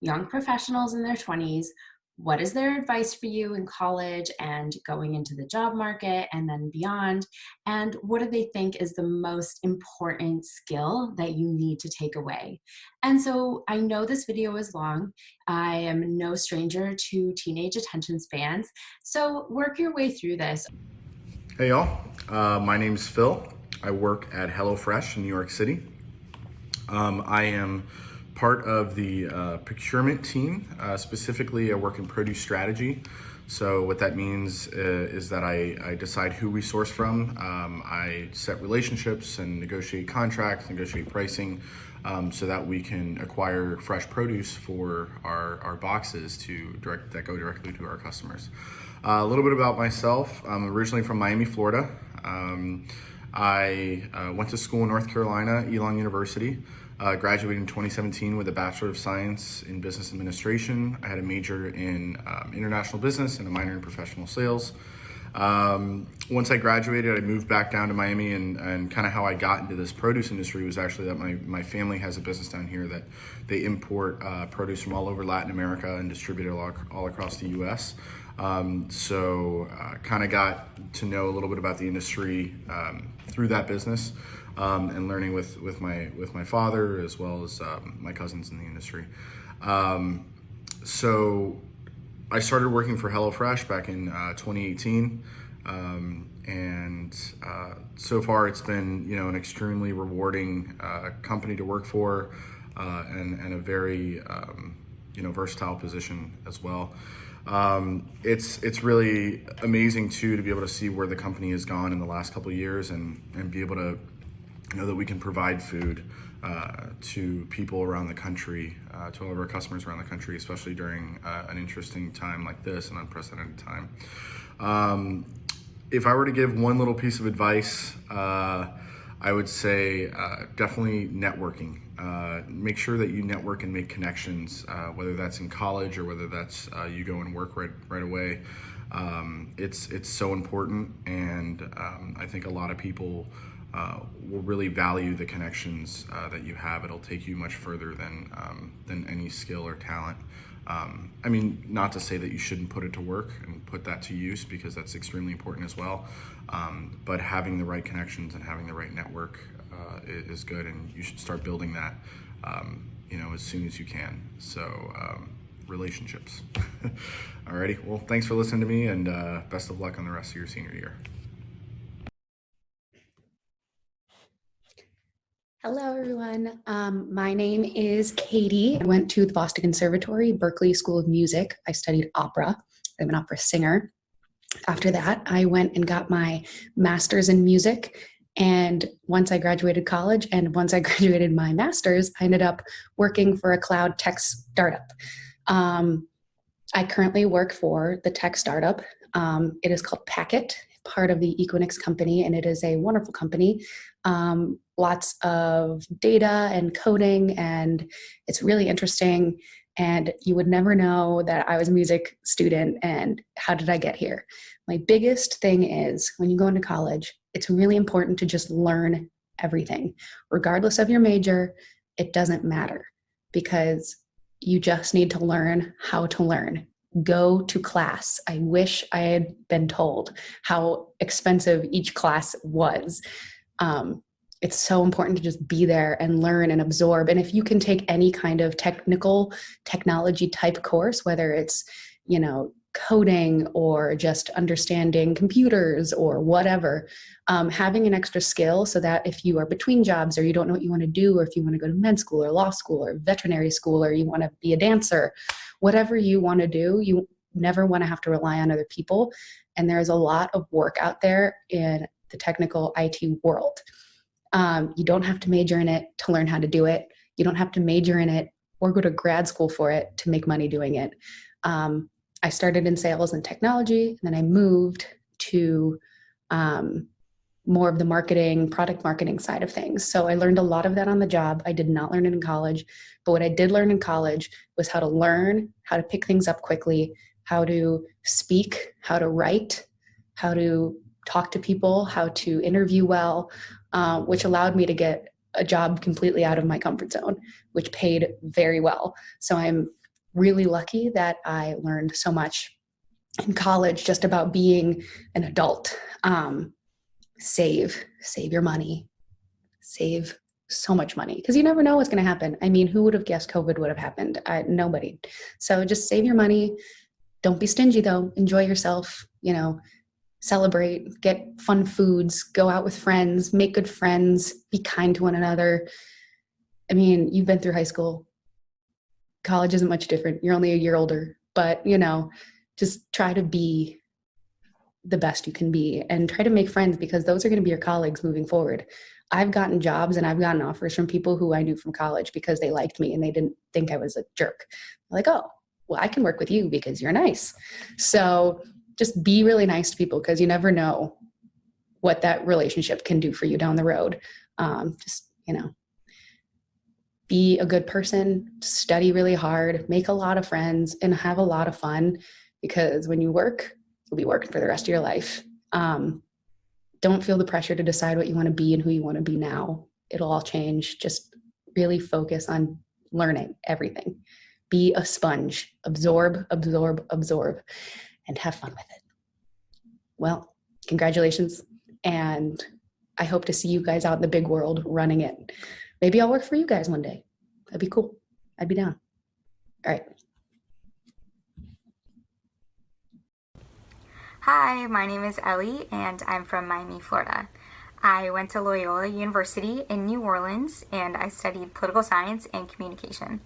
young professionals in their 20s. What is their advice for you in college and going into the job market and then beyond? And what do they think is the most important skill that you need to take away? And so I know this video is long. I am no stranger to teenage attention spans. So work your way through this. Hey y'all, my name's Phil. I work at HelloFresh in New York City. I am part of the procurement team. Specifically, I work in produce strategy. So what that means is that I decide who we source from. I set relationships and negotiate contracts, negotiate pricing, so that we can acquire fresh produce for our boxes that go directly to our customers. A little bit about myself. I'm originally from Miami, Florida. I went to school in North Carolina, Elon University. Graduated in 2017 with a Bachelor of Science in Business Administration. I had a major in international business and a minor in professional sales. Once I graduated, I moved back down to Miami, and kind of how I got into this produce industry was actually that my family has a business down here that they import produce from all over Latin America and distribute it all across the US. So kind of got to know a little bit about the industry through that business. And learning with my father as well as my cousins in the industry. So I started working for HelloFresh back in 2018, and so far it's been an extremely rewarding company to work for, and a very versatile position as well. It's really amazing too to be able to see where the company has gone in the last couple of years and be able to know that we can provide food to people around the country, to all of our customers around the country, especially during an interesting time like this, an unprecedented time. If I were to give one little piece of advice, I would say definitely networking. Make sure that you network and make connections, whether that's in college or whether that's you go and work right away. It's so important, and I think a lot of people will really value the connections that you have. It'll take you much further than any skill or talent. I mean, not to say that you shouldn't put it to work and put that to use, because that's extremely important as well. But having the right connections and having the right network is good, and you should start building that, as soon as you can. So, relationships. Alrighty, well, thanks for listening to me, and best of luck on the rest of your senior year. Hello, everyone. My name is Katie. I went to the Boston Conservatory, Berklee School of Music. I studied opera. I'm an opera singer. After that, I went and got my master's in music. And once I graduated college and once I graduated my master's, I ended up working for a cloud tech startup. I currently work for the tech startup. It is called Packet, part of the Equinix company, and it is a wonderful company. Lots of data and coding, and it's really interesting. And you would never know that I was a music student and how did I get here? My biggest thing is when you go into college, it's really important to just learn everything. Regardless of your major, it doesn't matter, because you just need to learn how to learn. Go to class. I wish I had been told how expensive each class was. It's so important to just be there and learn and absorb. And if you can take any kind of technology type course, whether it's, coding or just understanding computers or whatever, having an extra skill so that if you are between jobs or you don't know what you want to do, or if you want to go to med school or law school or veterinary school, or you want to be a dancer, whatever you want to do, you never want to have to rely on other people. And there's a lot of work out there in the technical IT world. You don't have to major in it to learn how to do it. You don't have to major in it or go to grad school for it to make money doing it. I started in sales and technology, and then I moved to more of the marketing, product marketing side of things. So I learned a lot of that on the job. I did not learn it in college, but what I did learn in college was how to learn, how to pick things up quickly, how to speak, how to write, how to talk to people, how to interview well, which allowed me to get a job completely out of my comfort zone, which paid very well. So I'm really lucky that I learned so much in college just about being an adult. Save your money, save so much money, because you never know what's going to happen. I mean, who would have guessed COVID would have happened? Nobody. So just save your money. Don't be stingy though. Enjoy yourself, celebrate, get fun foods, go out with friends, make good friends, be kind to one another. I mean, you've been through high school. College isn't much different. You're only a year older, but just try to be the best you can be and try to make friends, because those are going to be your colleagues moving forward. I've gotten jobs and I've gotten offers from people who I knew from college because they liked me and they didn't think I was a jerk. Like, oh, well, I can work with you because you're nice. So just be really nice to people, because you never know what that relationship can do for you down the road. Be a good person, study really hard, make a lot of friends, and have a lot of fun, because when you work, you'll be working for the rest of your life. Don't feel the pressure to decide what you want to be and who you want to be now. It'll all change. Just really focus on learning everything. Be a sponge. Absorb, absorb, absorb, and have fun with it. Well, congratulations. And I hope to see you guys out in the big world running it. Maybe I'll work for you guys one day. That'd be cool. I'd be down. All right. Hi, my name is Ellie, and I'm from Miami, Florida. I went to Loyola University in New Orleans, and I studied political science and communication.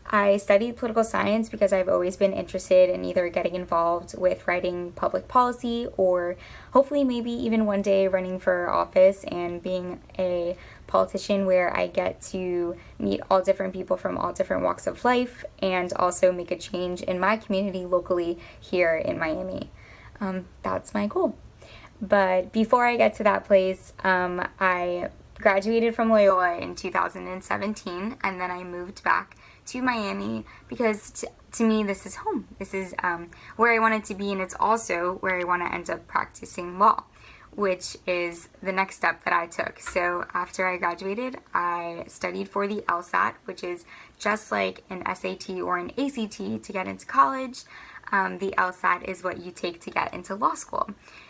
I studied political science because I've always been interested in either getting involved with writing public policy or hopefully maybe even one day running for office and being a politician where I get to meet all different people from all different walks of life and also make a change in my community locally here in Miami. That's my goal. But before I get to that place, I graduated from Loyola in 2017, and then I moved back to Miami because to me this is home. This is where I wanted to be, and it's also where I want to end up practicing law, which is the next step that I took. So after I graduated, I studied for the LSAT, which is just like an SAT or an ACT to get into college. The LSAT is what you take to get into law school.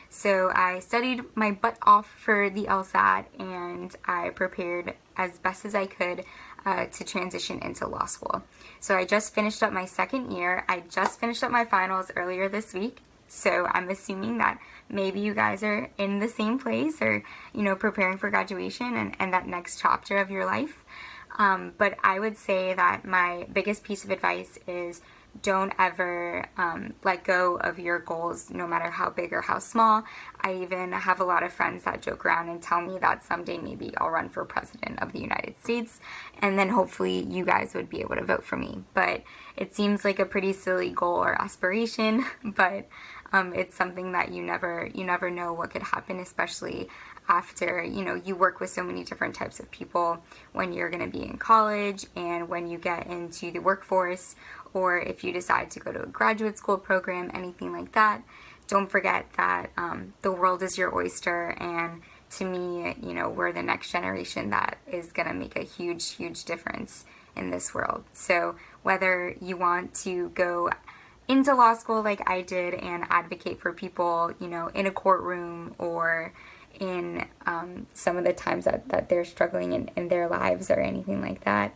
So I studied my butt off for the LSAT, and I prepared as best as I could to transition into law school. So I just finished up my second year. I just finished up my finals earlier this week. So I'm assuming that maybe you guys are in the same place or, preparing for graduation and that next chapter of your life. But I would say that my biggest piece of advice is don't ever let go of your goals, no matter how big or how small. I even have a lot of friends that joke around and tell me that someday maybe I'll run for president of the United States, and then hopefully you guys would be able to vote for me. But it seems like a pretty silly goal or aspiration, but it's something that you never know what could happen, especially after you work with so many different types of people when you're going to be in college and when you get into the workforce, or if you decide to go to a graduate school program, anything like that. Don't forget that the world is your oyster, and to me, we're the next generation that is going to make a huge, huge difference in this world. So whether you want to go into law school like I did and advocate for people, in a courtroom or in some of the times that they're struggling in their lives or anything like that,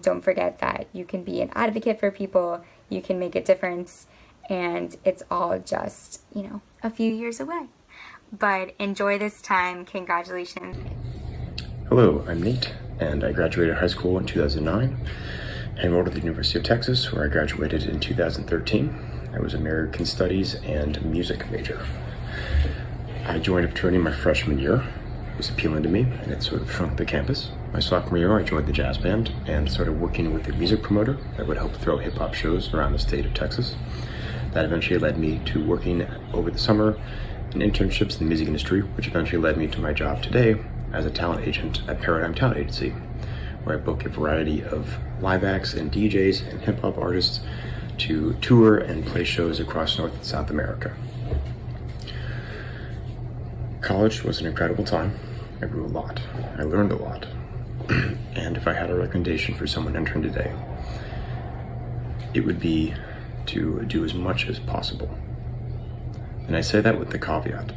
don't forget that you can be an advocate for people, you can make a difference, and it's all just, a few years away. But enjoy this time. Congratulations. Hello, I'm Nate, and I graduated high school in 2009. I enrolled at the University of Texas, where I graduated in 2013. I was American Studies and Music major. I joined a fraternity my freshman year. It was appealing to me, and it sort of shrunk the campus. My sophomore year, I joined the jazz band and started working with a music promoter that would help throw hip-hop shows around the state of Texas. That eventually led me to working over the summer in internships in the music industry, which eventually led me to my job today as a talent agent at Paradigm Talent Agency, where I book a variety of live acts and DJs and hip-hop artists to tour and play shows across North and South America. College was an incredible time. I grew a lot. I learned a lot. And if I had a recommendation for someone entering today, it would be to do as much as possible. And I say that with the caveat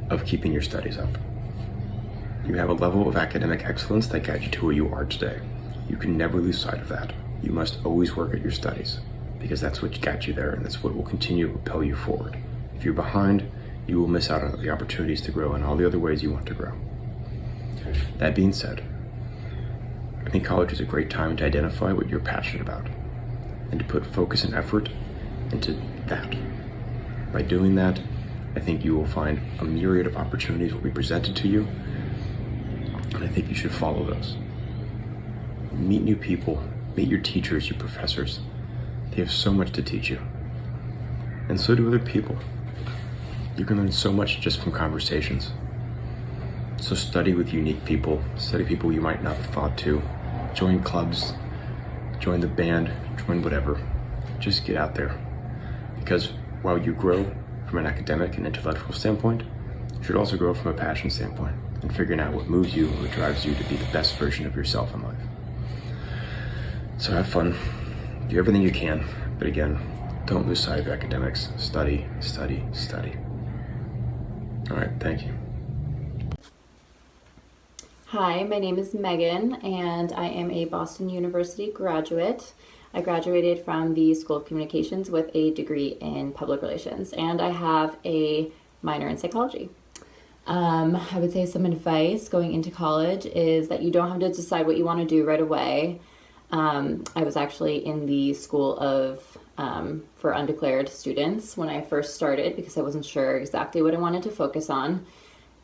of keeping your studies up. You have a level of academic excellence that got you to where you are today. You can never lose sight of that. You must always work at your studies because that's what got you there and that's what will continue to propel you forward. If you're behind, you will miss out on the opportunities to grow in all the other ways you want to grow. That being said, I think college is a great time to identify what you're passionate about and to put focus and effort into that. By doing that, I think you will find a myriad of opportunities will be presented to you, and I think you should follow those. Meet new people, meet your teachers, your professors. They have so much to teach you. And so do other people. You can learn so much just from conversations. So study with unique people, study people you might not have thought to, join clubs, join the band, join whatever. Just get out there. Because while you grow from an academic and intellectual standpoint, you should also grow from a passion standpoint and figuring out what moves you and what drives you to be the best version of yourself in life. So have fun, do everything you can, but again, don't lose sight of academics. Study, study, study. All right, thank you. Hi, my name is Megan, and I am a Boston University graduate. I graduated from the School of Communications with a degree in public relations, and I have a minor in psychology. I would say some advice going into college is that you don't have to decide what you want to do right away. I was actually in the school of for undeclared students when I first started because I wasn't sure exactly what I wanted to focus on.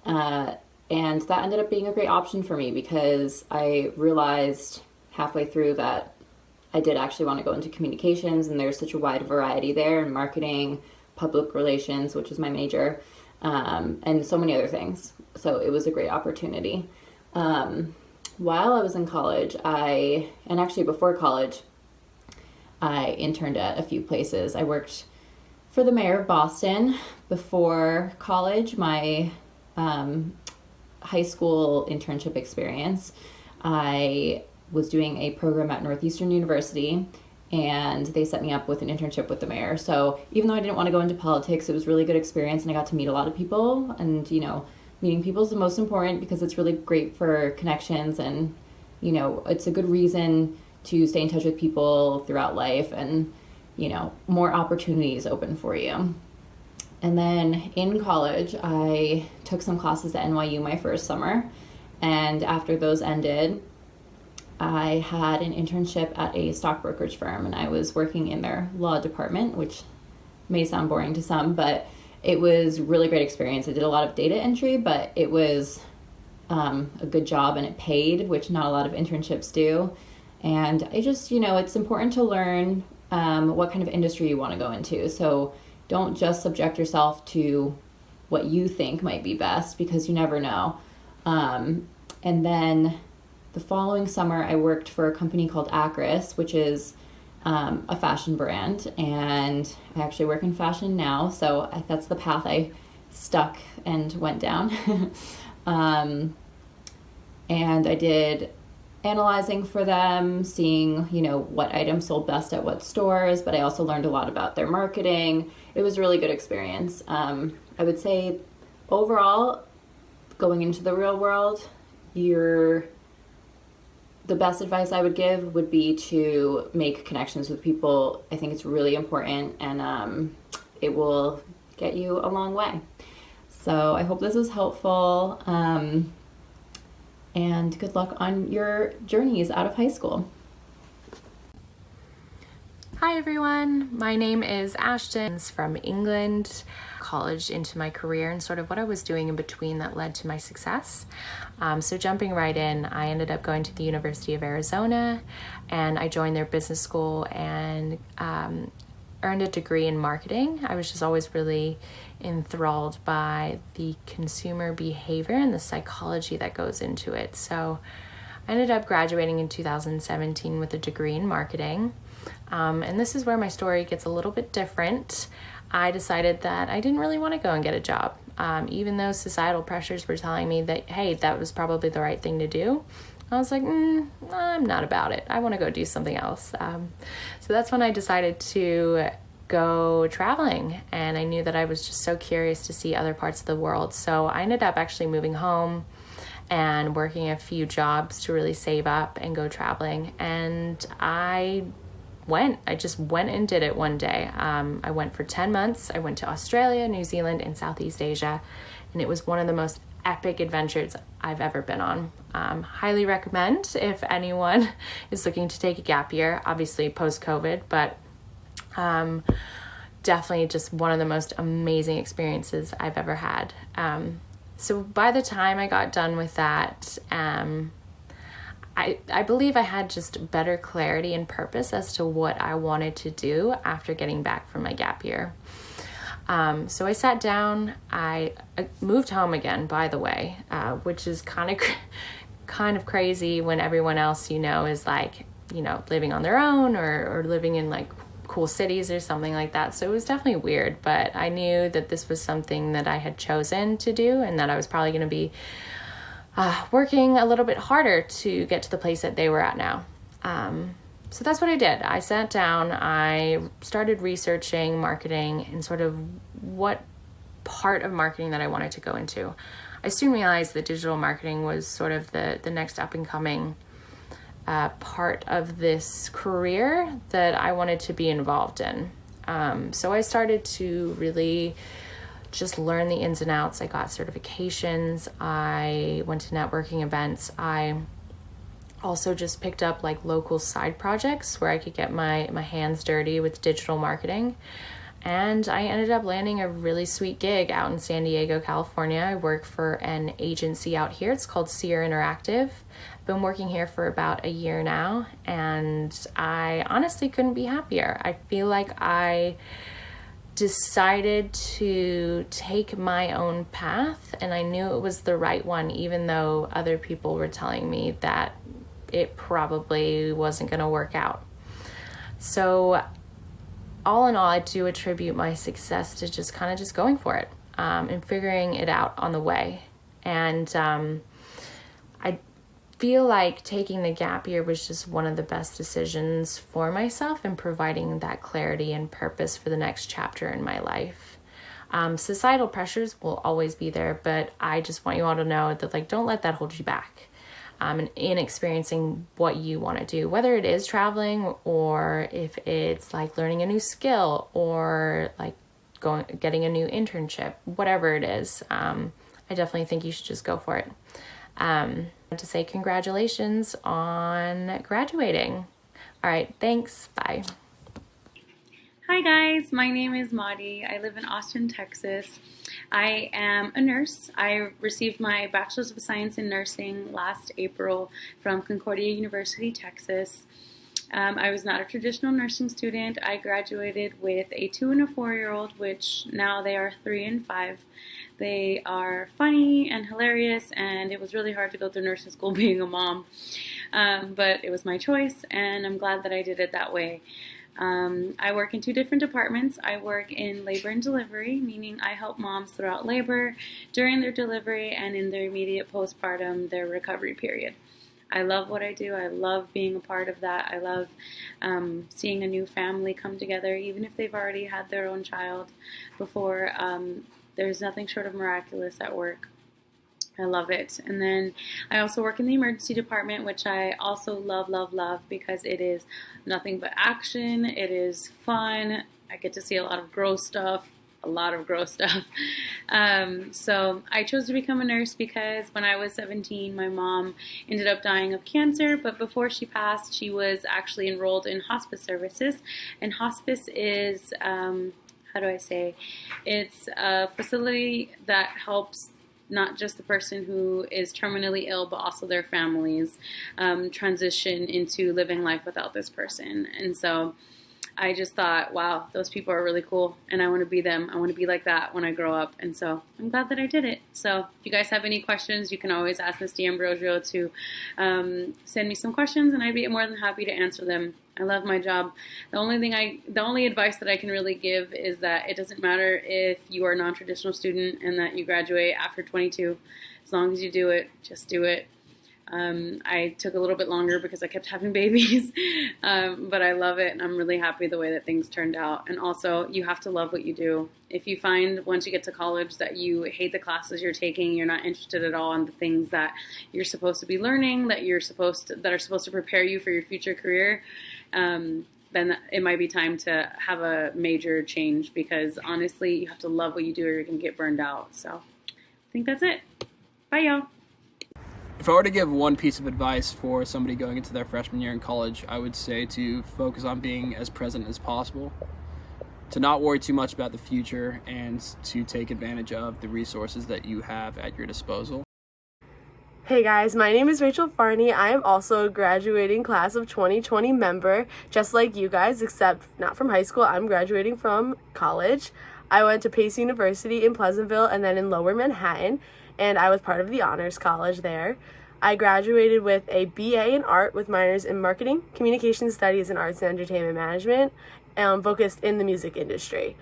And that ended up being a great option for me because I realized halfway through that I did actually want to go into communications, and there's such a wide variety there, in marketing, public relations, which is my major, and so many other things. So it was a great opportunity. While I was in college, and actually before college, I interned at a few places. I worked for the mayor of Boston. Before college, my high school internship experience, I was doing a program at Northeastern University, and they set me up with an internship with the mayor. So even though I didn't want to go into politics, it was a really good experience, and I got to meet a lot of people. And meeting people is the most important because it's really great for connections, and it's a good reason to stay in touch with people throughout life, and more opportunities open for you. And then in college, I took some classes at NYU my first summer, and after those ended, I had an internship at a stock brokerage firm, and I was working in their law department, which may sound boring to some, but it was a really great experience. I did a lot of data entry, but it was a good job, and it paid, which not a lot of internships do. And I just, it's important to learn what kind of industry you want to go into. So don't just subject yourself to what you think might be best, because you never know. And then the following summer, I worked for a company called Acris, which is a fashion brand, and I actually work in fashion now, so that's the path I stuck and went down. And I did analyzing for them, seeing what items sold best at what stores, but I also learned a lot about their marketing. It was a really good experience. I would say overall, going into the real world, the best advice I would give would be to make connections with people. I think it's really important, and it will get you a long way. So I hope this was helpful, and good luck on your journeys out of high school. Hi everyone, my name is Ashton from England. College into my career and sort of what I was doing in between that led to my success. So jumping right in, I ended up going to the University of Arizona, and I joined their business school and earned a degree in marketing. I was just always really enthralled by the consumer behavior and the psychology that goes into it. So I ended up graduating in 2017 with a degree in marketing. And this is where my story gets a little bit different. I decided that I didn't really want to go and get a job. Even though societal pressures were telling me that, hey, that was probably the right thing to do, I was like, I'm not about it. I want to go do something else. So that's when I decided to go traveling, and I knew that I was just so curious to see other parts of the world. So I ended up actually moving home and working a few jobs to really save up and go traveling. And I just went and did it one day. I went for 10 months. I went to Australia, New Zealand, and Southeast Asia, and it was one of the most epic adventures I've ever been on. Highly recommend if anyone is looking to take a gap year, obviously post-COVID, but definitely just one of the most amazing experiences I've ever had. So by the time I got done with that, I believe I had just better clarity and purpose as to what I wanted to do after getting back from my gap year. So I sat down, I moved home again, by the way, which is kind of crazy when everyone else, is like, living on their own or living in like cool cities or something like that. So it was definitely weird, but I knew that this was something that I had chosen to do and that I was probably going to be working a little bit harder to get to the place that they were at now. So that's what I did. I sat down, I started researching marketing and sort of what part of marketing that I wanted to go into. I soon realized that digital marketing was sort of the next up and coming part of this career that I wanted to be involved in. So I started to really just learn the ins and outs. I got certifications. I went to networking events. I also just picked up like local side projects where I could get my hands dirty with digital marketing. And I ended up landing a really sweet gig out in San Diego, California. I work for an agency out here. It's called Seer Interactive. I've been working here for about a year now, and I honestly couldn't be happier. I feel like I decided to take my own path, and I knew it was the right one, even though other people were telling me that it probably wasn't going to work out. So all in all, I do attribute my success to just going for it and figuring it out on the way. And I feel like taking the gap year was just one of the best decisions for myself and providing that clarity and purpose for the next chapter in my life. Societal pressures will always be there, but I just want you all to know that don't let that hold you back. And in experiencing what you want to do, whether it is traveling or if it's like learning a new skill or like getting a new internship, whatever it is, I definitely think you should just go for it. To say congratulations on graduating. All right, thanks. Bye. Hi guys, my name is Madi. I live in Austin, Texas. I am a nurse. I received my Bachelor's of Science in Nursing last April from Concordia University, Texas. I was not a traditional nursing student. I graduated with a 2 and a 4-year-old, which now they are 3 and 5. They are funny and hilarious, and it was really hard to go through nursing school being a mom. But it was my choice, and I'm glad that I did it that way. I work in 2 different departments. I work in labor and delivery, meaning I help moms throughout labor, during their delivery, and in their immediate postpartum, their recovery period. I love what I do. I love being a part of that. I love seeing a new family come together, even if they've already had their own child before. There's nothing short of miraculous at work. I love it. And then I also work in the emergency department, which I also love because it is nothing but action. It is fun. I get to see a lot of gross stuff. So I chose to become a nurse because when I was 17, my mom ended up dying of cancer, but before she passed, she was actually enrolled in hospice services. And hospice is, it's a facility that helps not just the person who is terminally ill, but also their families transition into living life without this person. And so I just thought, wow, those people are really cool, and I want to be them. I want to be like that when I grow up, and so I'm glad that I did it. So if you guys have any questions, you can always ask Ms. D'Ambrosio to send me some questions, and I'd be more than happy to answer them. I love my job. The only advice that I can really give is that it doesn't matter if you are a non-traditional student and that you graduate after 22. As long as you do it, just do it. I took a little bit longer because I kept having babies, but I love it, and I'm really happy the way that things turned out. And also, you have to love what you do. If you find once you get to college that you hate the classes you're taking, you're not interested at all in the things that you're supposed to be learning, that are supposed to prepare you for your future career, then it might be time to have a major change, because honestly, you have to love what you do or you're going to get burned out. So I think that's it. Bye, y'all. If I were to give one piece of advice for somebody going into their freshman year in college, I would say to focus on being as present as possible, to not worry too much about the future, and to take advantage of the resources that you have at your disposal. Hey guys, my name is Rachel Farney. I am also a graduating class of 2020 member, just like you guys, except not from high school. I'm graduating from college. I went to Pace University in Pleasantville and then in Lower Manhattan, and I was part of the honors college there. I graduated with a BA in art with minors in marketing, communication studies, and arts and entertainment management, focused in the music industry.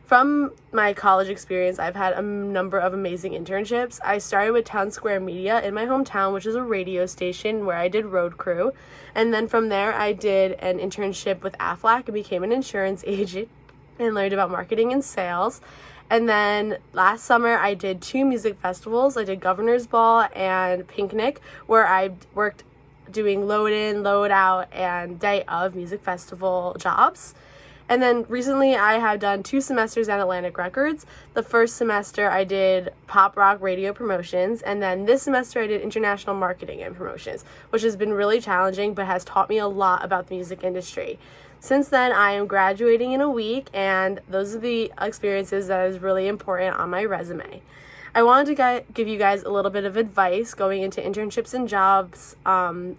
From my college experience, I've had a number of amazing internships. I started with Town Square Media in my hometown, which is a radio station where I did road crew. And then from there, I did an internship with Aflac and became an insurance agent and learned about marketing and sales. And then last summer, I did 2 music festivals. I did Governor's Ball and Picnic, where I worked doing load in, load out, and day of music festival jobs. And then recently I have done 2 semesters at Atlantic Records. The first semester I did pop rock radio promotions, and then this semester I did international marketing and promotions, which has been really challenging but has taught me a lot about the music industry. Since then, I am graduating in a week, and those are the experiences that is really important on my resume. I wanted to give you guys a little bit of advice going into internships and jobs,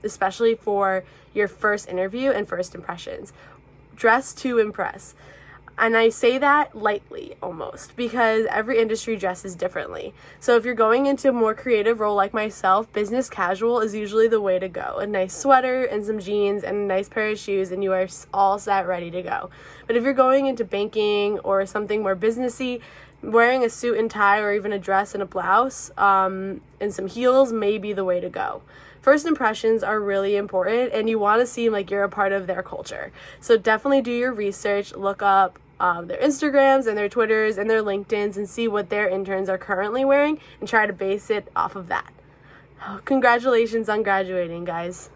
especially for your first interview and first impressions. Dress to impress. And I say that lightly almost, because every industry dresses differently. So if you're going into a more creative role like myself, business casual is usually the way to go. A nice sweater and some jeans and a nice pair of shoes, and you are all set, ready to go. But if you're going into banking or something more businessy, wearing a suit and tie or even a dress and a blouse and some heels may be the way to go. First impressions are really important, and you want to seem like you're a part of their culture. So definitely do your research, look up their Instagrams and their Twitters and their LinkedIns and see what their interns are currently wearing and try to base it off of that. Congratulations on graduating, guys.